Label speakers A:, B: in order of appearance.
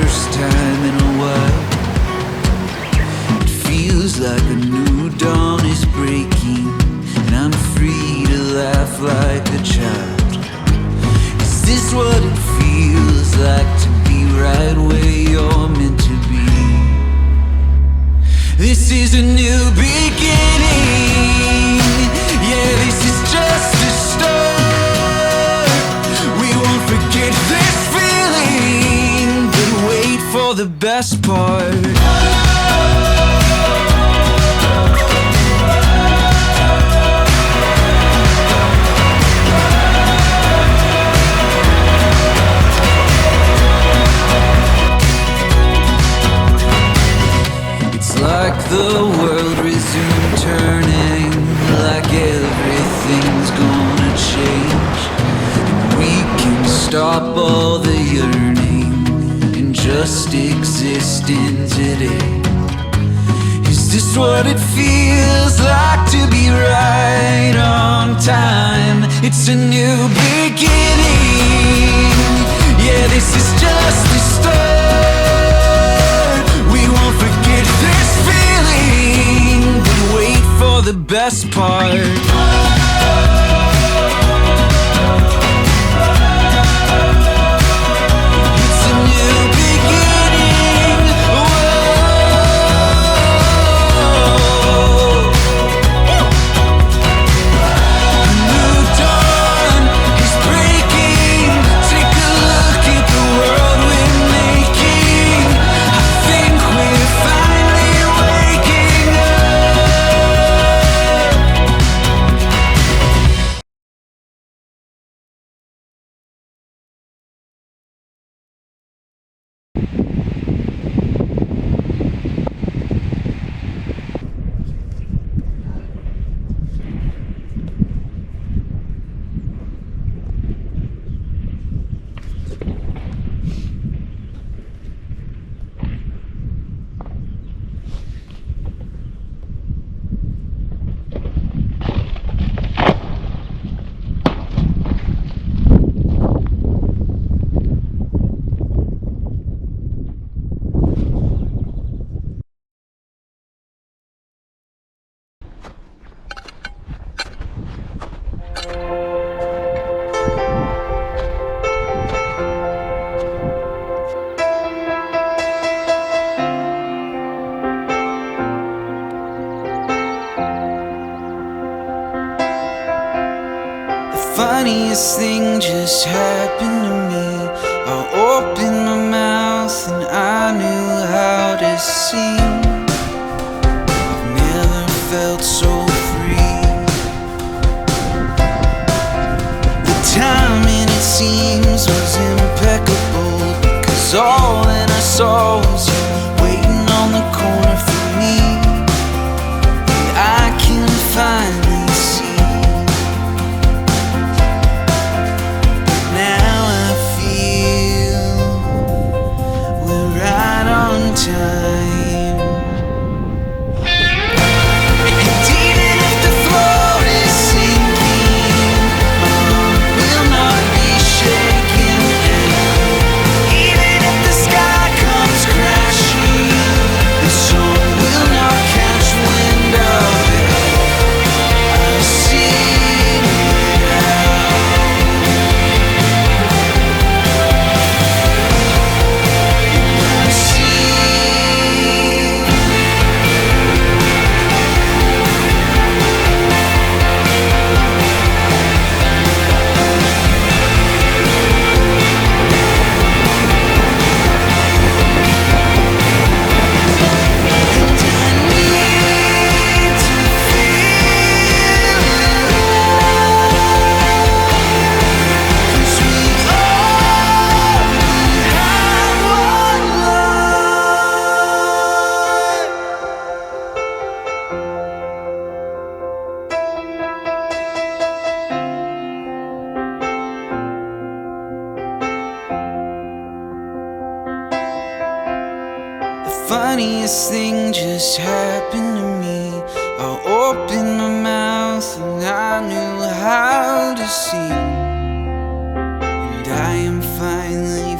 A: first time in a while. It feels like a new dawn is breaking, and I'm free to laugh like a child. Is this what it feels like to be right where you're meant to be? This is a new beginning. Yeah, this is just a start. We won't forget this feeling, but wait for the best part. Like the world resumed turning, like everything's gonna change, and we can stop all the yearning and just exist in today. Is this what it feels like to be right on time? It's a new beginning. Yeah, this is just the start. We won't forget this feeling, but wait for the best part. It's a new beginning. Whoa. A new dawn is breaking. Take a look at the world we're making. I think we're finally waking up. Funniest thing just happened to me. I opened my mouth and I knew how to sing. I've never felt so free. The timing, it seems, was impeccable, because all that I saw was you waiting on the corner for me. And I can finally see. Time. And even if the floor is sinking, my heart will not be shaken. Even if the sky comes crashing, the sun will not catch wind of it. I've seen it out. I've seen. Funniest thing just happened to me. I opened my mouth and I knew how to sing. And I am finally